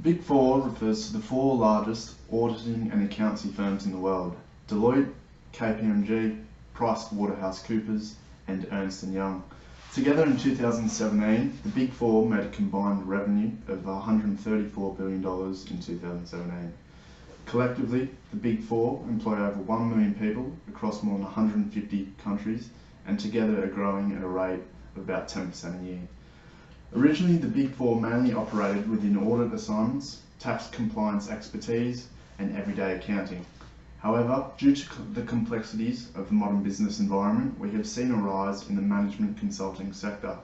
Big Four refers to the four largest auditing and accountancy firms in the world: Deloitte, KPMG, PricewaterhouseCoopers, and Ernst & Young. Together in 2017, the Big Four made a combined revenue of $134 billion in 2017. Collectively, the Big Four employ over 1 million people across more than 150 countries, and together are growing at a rate of about 10% a year. Originally, the Big Four mainly operated within audit assignments, tax compliance expertise, and everyday accounting. However, due to the complexities of the modern business environment, we have seen a rise in the management consulting sector,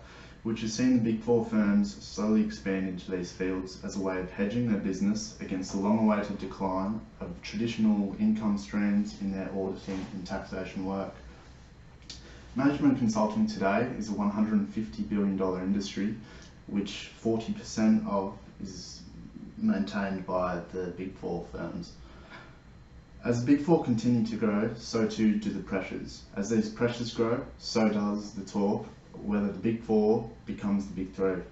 which has seen the Big Four firms slowly expand into these fields as a way of hedging their business against the long-awaited decline of traditional income streams in their auditing and taxation work. Management consulting today is a $150 billion industry, which 40% of is maintained by the Big Four firms. As the Big Four continue to grow, so too do the pressures. As these pressures grow, so does the talk whether the Big Four becomes the Big Three.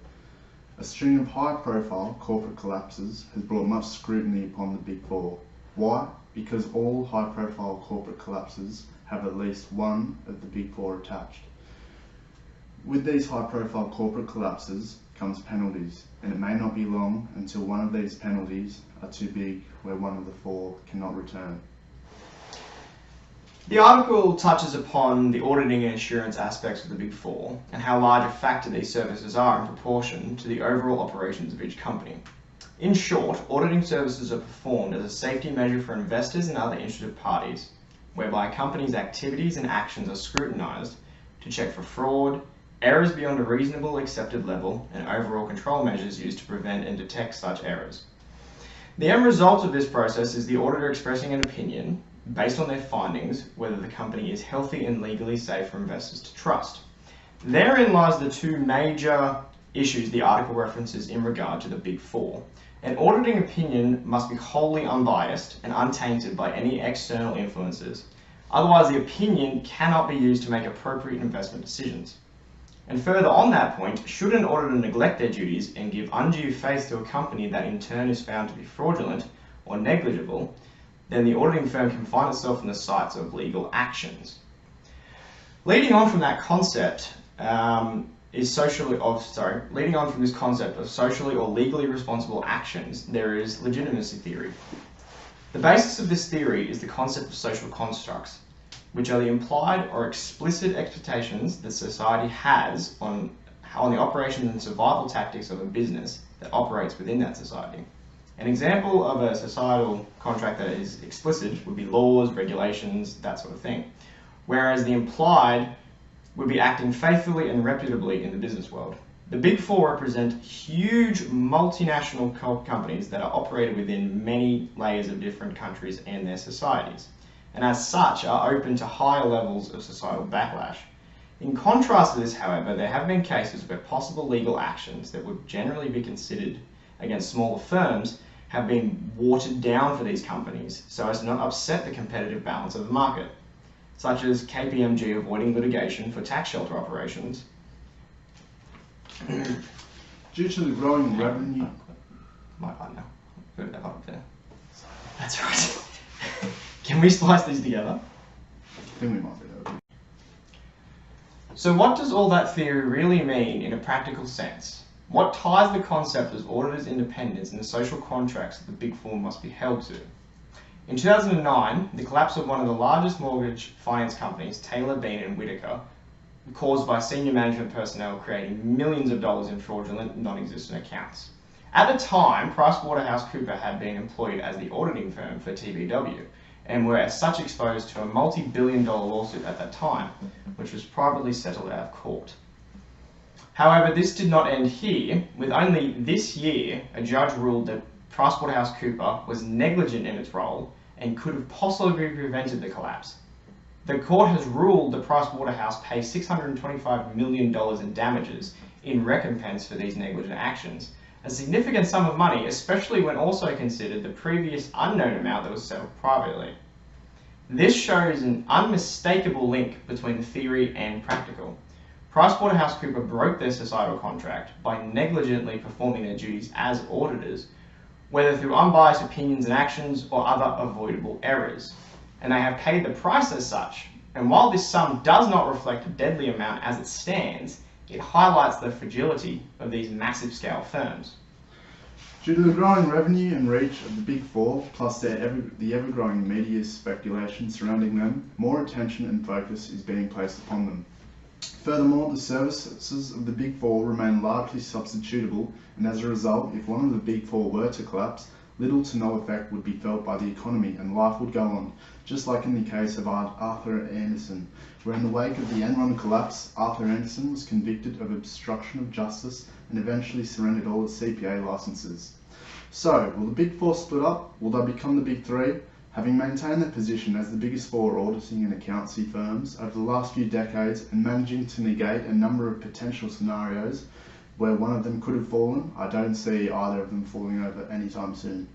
A string of high-profile corporate collapses has brought much scrutiny upon the Big Four. Why? Because all high-profile corporate collapses have at least one of the Big Four attached. With these high-profile corporate collapses comes penalties, and it may not be long until one of these penalties are too big where one of the four cannot return. The article touches upon the auditing and assurance aspects of the Big Four and how large a factor these services are in proportion to the overall operations of each company. In short, auditing services are performed as a safety measure for investors and other interested parties, whereby a company's activities and actions are scrutinised to check for fraud, errors beyond a reasonable accepted level, and overall control measures used to prevent and detect such errors. The end result of this process is the auditor expressing an opinion based on their findings whether the company is healthy and legally safe for investors to trust. Therein lies the two major issues the article references in regard to the Big Four. An auditing opinion must be wholly unbiased and untainted by any external influences. Otherwise, the opinion cannot be used to make appropriate investment decisions. And further on that point, should an auditor neglect their duties and give undue faith to a company that in turn is found to be fraudulent or negligible, then the auditing firm can find itself in the sights of legal actions. Leading on from that concept leading on from this concept of socially or legally responsible actions, there is legitimacy theory. The basis of this theory is the concept of social constructs, which are the implied or explicit expectations that society has on the operations and survival tactics of a business that operates within that society. An example of a societal contract that is explicit would be laws, regulations, that sort of thing, whereas the implied would be acting faithfully and reputably in the business world. The Big Four represent huge multinational companies that are operated within many layers of different countries and their societies, and as such are open to higher levels of societal backlash. In contrast to this, however, there have been cases where possible legal actions that would generally be considered against smaller firms have been watered down for these companies so as to not upset the competitive balance of the market, such as KPMG avoiding litigation for tax shelter operations. Due to the growing revenue... My part now. Put that up there. That's right. Can we splice these together? I think we might be able to. So what does all that theory really mean in a practical sense? What ties the concept of auditors' independence and the social contracts that the Big Four must be held to? In 2009, the collapse of one of the largest mortgage finance companies, Taylor, Bean & Whitaker, caused by senior management personnel creating millions of dollars in fraudulent, non-existent accounts. At the time, PricewaterhouseCoopers had been employed as the auditing firm for TBW, and were as such exposed to a multi-billion-dollar lawsuit at that time, which was privately settled out of court. However, this did not end here. With only this year, a judge ruled that PricewaterhouseCoopers was negligent in its role and could have possibly prevented the collapse. The court has ruled that Pricewaterhouse pay $625 million in damages in recompense for these negligent actions, a significant sum of money, especially when also considered the previous unknown amount that was settled privately. This shows an unmistakable link between theory and practical. PricewaterhouseCoopers broke their societal contract by negligently performing their duties as auditors, whether through unbiased opinions and actions or other avoidable errors. And they have paid the price as such. And while this sum does not reflect a deadly amount as it stands, it highlights the fragility of these massive scale firms. Due to the growing revenue and reach of the Big Four, plus the ever-growing media speculation surrounding them, more attention and focus is being placed upon them. Furthermore, the services of the Big Four remain largely substitutable, and as a result, if one of the Big Four were to collapse, little to no effect would be felt by the economy and life would go on, just like in the case of Arthur Andersen, where in the wake of the Enron collapse, Arthur Andersen was convicted of obstruction of justice and eventually surrendered all its CPA licenses. So, will the Big Four split up? Will they become the Big Three? Having maintained their position as the biggest four auditing and accountancy firms over the last few decades and managing to negate a number of potential scenarios where one of them could have fallen, I don't see either of them falling over anytime soon.